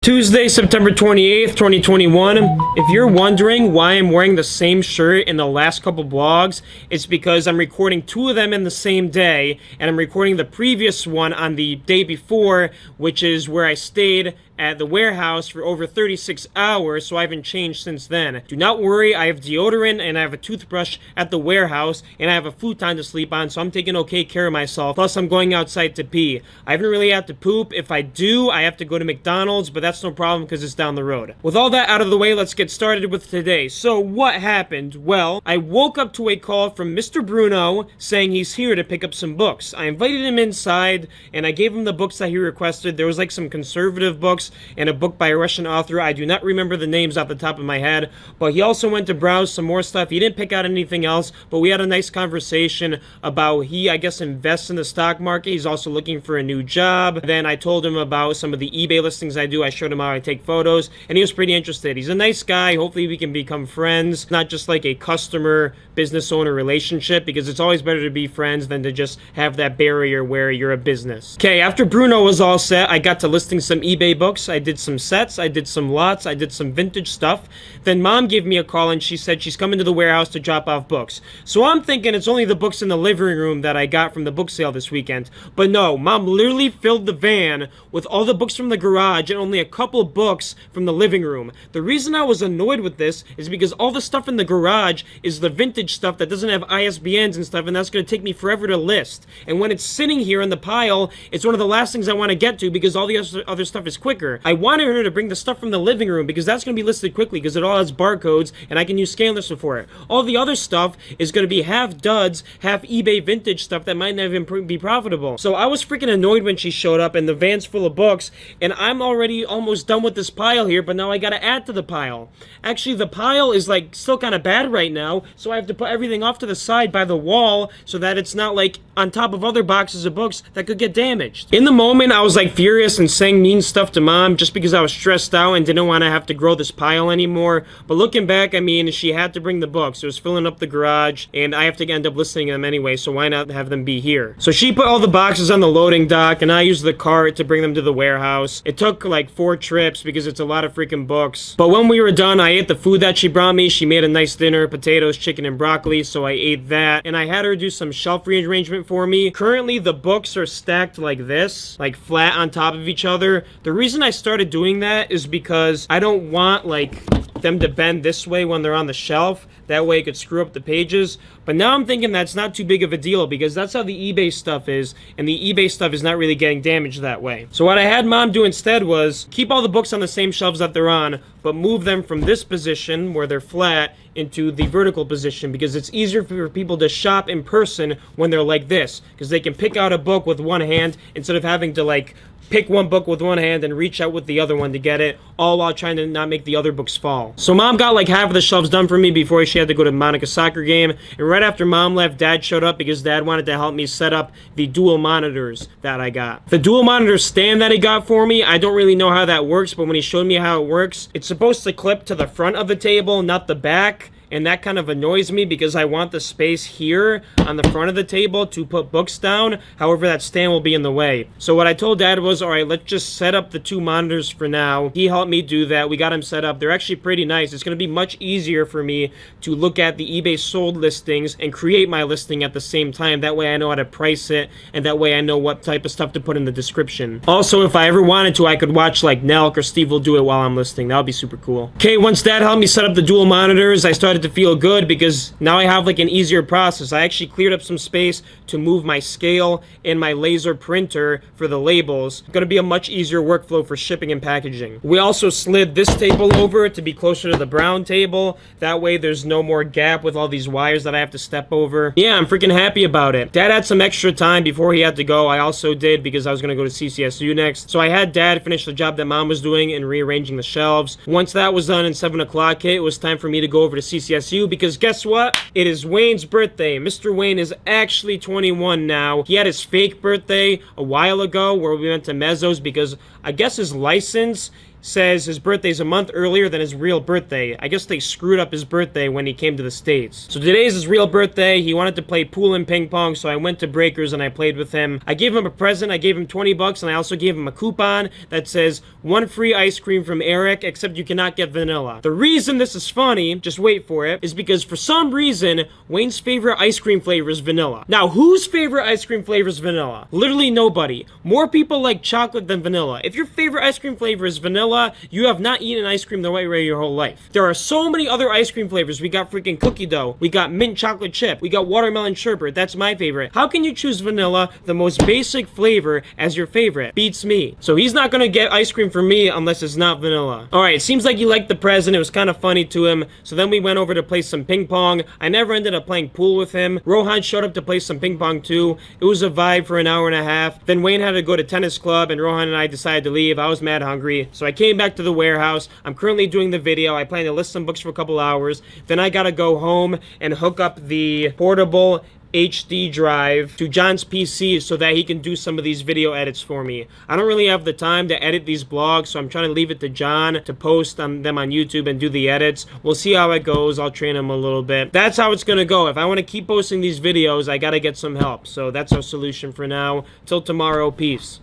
Tuesday, September 28th, 2021. If you're wondering why I'm wearing the same shirt in the last couple vlogs, it's because I'm recording two of them in the same day, and I'm recording the previous one on the day before, which is where I stayed at the warehouse for over 36 hours, so I haven't changed since then. Do not worry, I have deodorant and I have a toothbrush at the warehouse, and I have a futon to sleep on, so I'm taking okay care of myself. Plus, I'm going outside to pee. I haven't really had to poop. If I do, I have to go to McDonald's, but that's no problem because it's down the road. With all that out of the way, let's get started with today. So, what happened? Well, I woke up to a call from Mr. Bruno saying he's here to pick up some books. I invited him inside, and I gave him the books that he requested. There was like some conservative books and a book by a Russian author. I do not remember the names off the top of my head, but he also went to browse some more stuff. He didn't pick out anything else, but we had a nice conversation about he, I guess, invests in the stock market. He's also looking for a new job. Then I told him about some of the eBay listings I do. I showed him how I take photos, and he was pretty interested. He's a nice guy. Hopefully we can become friends, not just like a customer business owner relationship, because it's always better to be friends than to just have that barrier where you're a business. Okay, after Bruno was all set, I got to listing some eBay books. I did some sets, I did some lots, I did some vintage stuff. Then Mom gave me a call and she said she's coming to the warehouse to drop off books. So I'm thinking it's only the books in the living room that I got from the book sale this weekend. But no, Mom literally filled the van with all the books from the garage and only a couple books from the living room. The reason I was annoyed with this is because all the stuff in the garage is the vintage stuff that doesn't have ISBNs and stuff, and that's going to take me forever to list. And when it's sitting here in the pile, it's one of the last things I want to get to because all the other stuff is quicker. I wanted her to bring the stuff from the living room because that's going to be listed quickly because it all has barcodes and I can use ScanList for it. All the other stuff is going to be half duds, half eBay vintage stuff that might not even be profitable. So I was freaking annoyed when she showed up and the van's full of books, and I'm already almost done with this pile here, but now I got to add to the pile. Actually, the pile is like still kind of bad right now, so I have to put everything off to the side by the wall so that it's not like on top of other boxes of books that could get damaged. In the moment, I was like furious and saying mean stuff to Mom just because I was stressed out and didn't want to have to grow this pile anymore. But looking back, I mean, she had to bring the books. It was filling up the garage, and I have to end up listing them anyway, so why not have them be here? So she put all the boxes on the loading dock, and I used the cart to bring them to the warehouse. It took like 4 trips because it's a lot of freaking books. But when we were done, I ate the food that she brought me. She made a nice dinner, potatoes, chicken, and broccoli, so I ate that. And I had her do some shelf rearrangement for me. Currently, the books are stacked like this, like flat on top of each other. The reason I started doing that is because I don't want like them to bend this way when they're on the shelf. That way it could screw up the pages. But now I'm thinking that's not too big of a deal because that's how the eBay stuff is, and the eBay stuff is not really getting damaged that way. So what I had Mom do instead was keep all the books on the same shelves that they're on, but move them from this position where they're flat into the vertical position because it's easier for people to shop in person when they're like this, because they can pick out a book with one hand instead of having to like pick one book with one hand and reach out with the other one to get it, all while trying to not make the other books fall. So Mom got like half of the shelves done for me before she had to go to Monica's soccer game, and right after Mom left, Dad showed up because Dad wanted to help me set up the dual monitors that I got. The dual monitor stand that he got for me, I don't really know how that works, but when he showed me how it works, it's supposed to clip to the front of the table, not the back. And that kind of annoys me because I want the space here on the front of the table to put books down. However, that stand will be in the way. So what I told Dad was, all right, let's just set up the 2 monitors for now. He helped me do that. We got them set up. They're actually pretty nice. It's going to be much easier for me to look at the eBay sold listings and create my listing at the same time. That way I know how to price it, and that way I know what type of stuff to put in the description. Also, if I ever wanted to, I could watch like Nelk or Steve will do it while I'm listing. That would be super cool. Okay, once Dad helped me set up the dual monitors, I started to feel good because now I have like an easier process. I actually cleared up some space to move my scale and my laser printer for the labels. It's going to be a much easier workflow for shipping and packaging. We also slid this table over to be closer to the brown table. That way there's no more gap with all these wires that I have to step over. Yeah, I'm freaking happy about it. Dad had some extra time before he had to go. I also did because I was going to go to CCSU next. So I had Dad finish the job that Mom was doing and rearranging the shelves. Once that was done and 7 o'clock hit, it was time for me to go over to CCSU because guess what? It is Wayne's birthday. Mr. Wayne is actually 21 now. He had his fake birthday a while ago where we went to Mezzo's because I guess his license says his birthday's a month earlier than his real birthday. I guess they screwed up his birthday when he came to the States. So today's his real birthday. He wanted to play pool and ping pong, so I went to Breakers and I played with him. I gave him a present. I gave him 20 bucks, and I also gave him a coupon that says 1 free ice cream from Eric, except you cannot get vanilla. The reason this is funny, just wait for it, is because for some reason, Wayne's favorite ice cream flavor is vanilla. Now, whose favorite ice cream flavor is vanilla? Literally nobody. More people like chocolate than vanilla. If your favorite ice cream flavor is vanilla, you have not eaten ice cream the right way your whole life. There are so many other ice cream flavors. We got freaking cookie dough. We got mint chocolate chip. We got watermelon sherbet. That's my favorite. How can you choose vanilla, the most basic flavor, as your favorite? Beats me. So he's not gonna get ice cream from me unless it's not vanilla. Alright, it seems like he liked the present. It was kind of funny to him. So then we went over to play some ping pong. I never ended up playing pool with him. Rohan showed up to play some ping pong too. It was a vibe for an hour and a half. Then Wayne had to go to tennis club and Rohan and I decided to leave. I was mad hungry. So I came back to the warehouse. I'm currently doing the video. I plan to list some books for a couple hours. Then I gotta go home and hook up the portable HD drive to John's PC so that he can do some of these video edits for me. I don't really have the time to edit these blogs, so I'm trying to leave it to John to post them on YouTube and do the edits. We'll see how it goes. I'll train him a little bit. That's how it's gonna go. If I want to keep posting these videos, I gotta get some help. So that's our solution for now. Till tomorrow, peace.